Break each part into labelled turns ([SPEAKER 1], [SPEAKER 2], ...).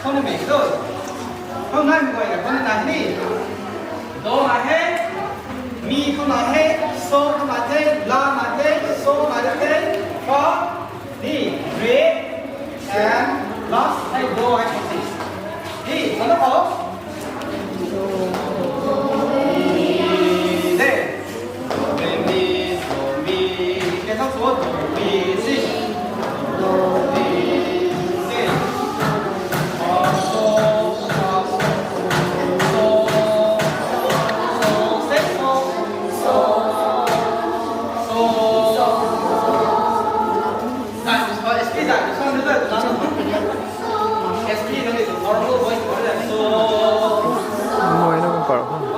[SPEAKER 1] 손을 밀고 không nói người là con này đi do mà hết mi không nói hết so không nói hết la mà hết so mà hết có đi red and lost hay do hay không đi nó có đây mi do mi cái nó số mi si do mi si
[SPEAKER 2] Ngồi nó còn không?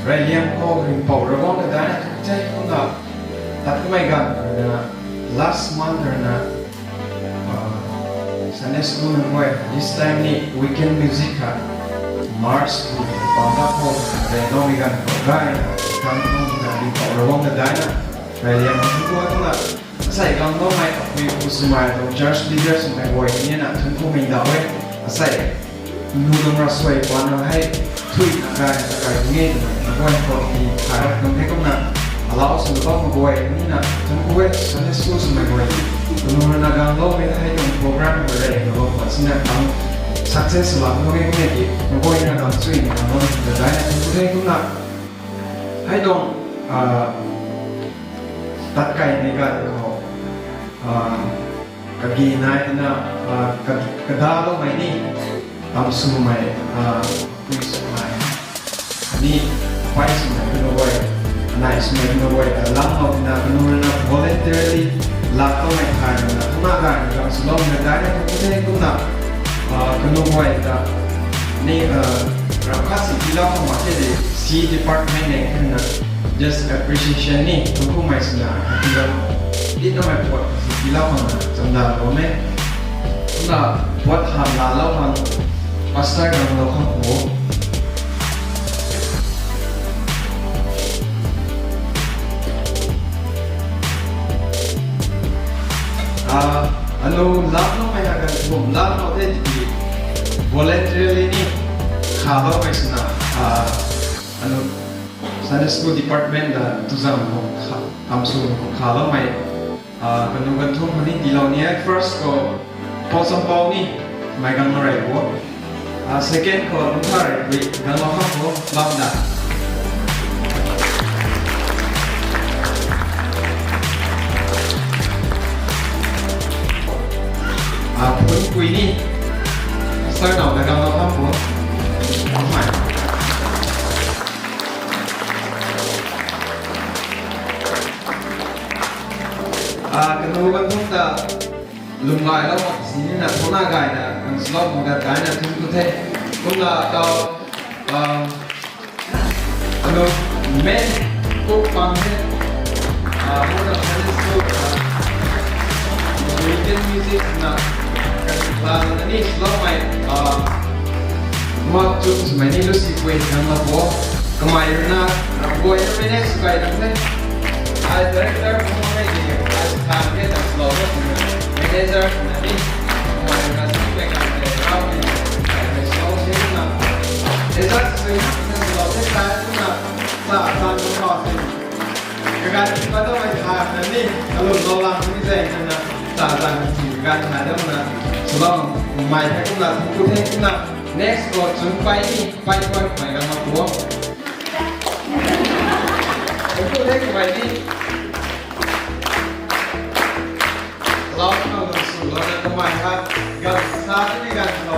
[SPEAKER 3] Liwang ko rin po rawang na dahil kaya ko na at kumaygan na last month na Sunday school ng boy this time ni weekend music ha Mars school pangka ko reno migan gay kan ko na rin po rawang na dahil Liwang ko na asai Gangmei we usumay to church leaders my boy niya na tunko may dawe asai nunong rasway paano hay tweet na kaya ngayon na boy ko harap ng hekong na allow sa lupa mag-boy ni na tunko Sunday school sa my boy tunong na Gangmei hay yung program ko rin no sina ang success lang no kaya kumegi mag-boy na ng tweet na no na dahil tunko hekong na hay dong tatkay ni God ko kaginay na kadalo may ni Samziuram please ni pais na pinuway nice may pinuway langaw na pinuway na voluntarily lakto may time na tumagan ang sulong na dahil kung ko na pinuway na ni rakasi Liwang ko makili si department na just appreciation ni kung may sila di na may buat si Liwang na Samziuram Gonmei na buat halalaw ang pastor ng Luguangchunglu ano Latgailu may agad kung Latgailu din di voluntarily ni khalaw may sina ano Sunday school department da tuzang mo Samziuram ko khalaw may kanugan thong mani dilaw niya first ko Sinngampou ni may Gangmei ko second ko Newmai with Gaikhuanlu Panmei Pui ni sơ đầu là Gaikhuanlu Panmei kanugan thong da lùng lại đâu mà chỉ là thốn na gài là bằng slot một cái là chúng tôi thấy cũng là tàu ano men cook Pamei một là weekend music na là ni slot mày một chút mày ni lúc quay thằng là bố cái mày na quay nó mới next quay thằng đấy ai director cũng không hay gì ai làm cái thằng slot manager nanti komunikasi dengan daerah ada solusi na desa sesuai dengan solusi saya itu na saat proses ketika kita tu macam nanti kalau dolar ini saya kena saat kan ada na sebab mai saya pun nak ikut itu na next ko jumpa ini pai mai kan aku itu lagi pai iniเราเอาหนังสือเราจะทำไมครับกันซาที่กันเรา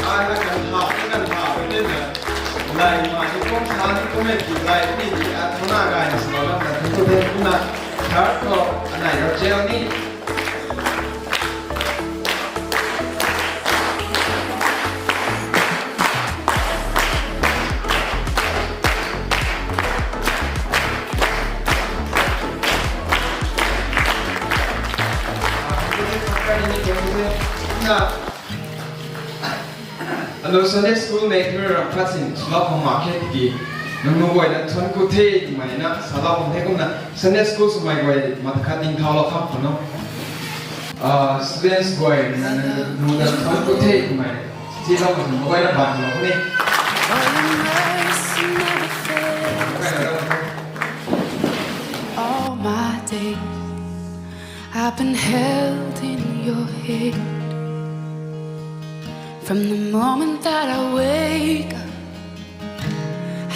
[SPEAKER 3] อะไรกันหาที่กันหาไปเรื่อยๆไล่มาทุกคนซาที่ก็ไม่กี่ไล่ที่ดีอัตนาการสำหรับเราทุกคนทุกนัดชาร์ตก็อันไหนเราเจลนี่Hello, Sunday school maker of passing Chawang market di nung boy na thon ko the di mai na sala ko the ko na Sunday school so mai boy matkha ding thalo kham phono students boy na nung da thon ko the di mai chi lo ko boy na ban lo ni
[SPEAKER 4] all my days I've been held in your hand. From the moment that I wake up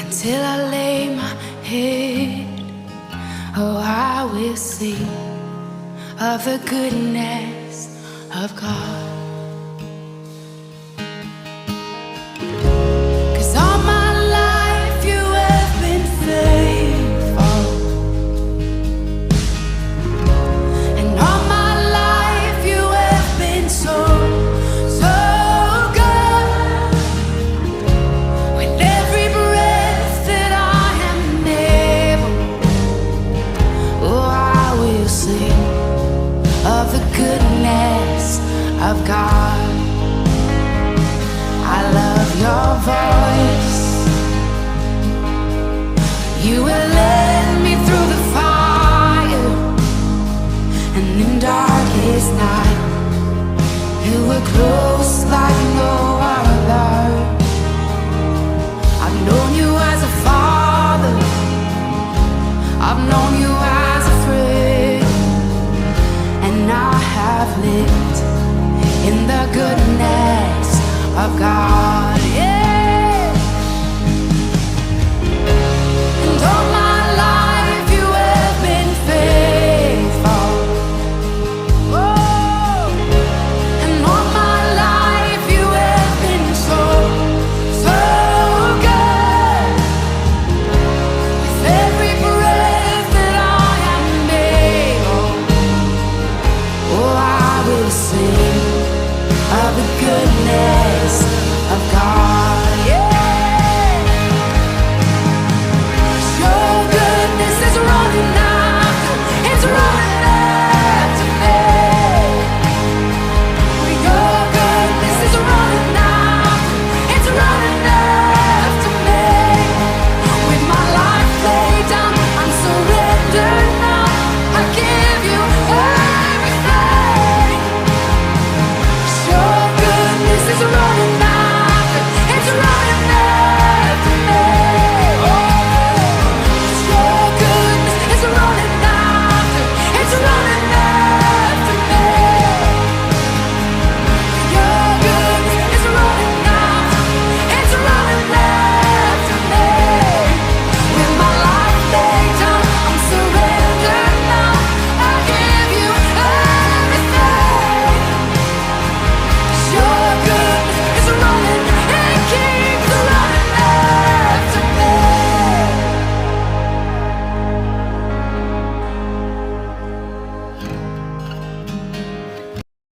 [SPEAKER 4] until I lay my head, oh, I will sing of the goodness of God. 'Cause all my life you have been faithful, and all my life you have been so good. With every breath that I were close like no other. I've known you as a father, I've known you as a friend, and I have lived in the goodness of God. Yeah.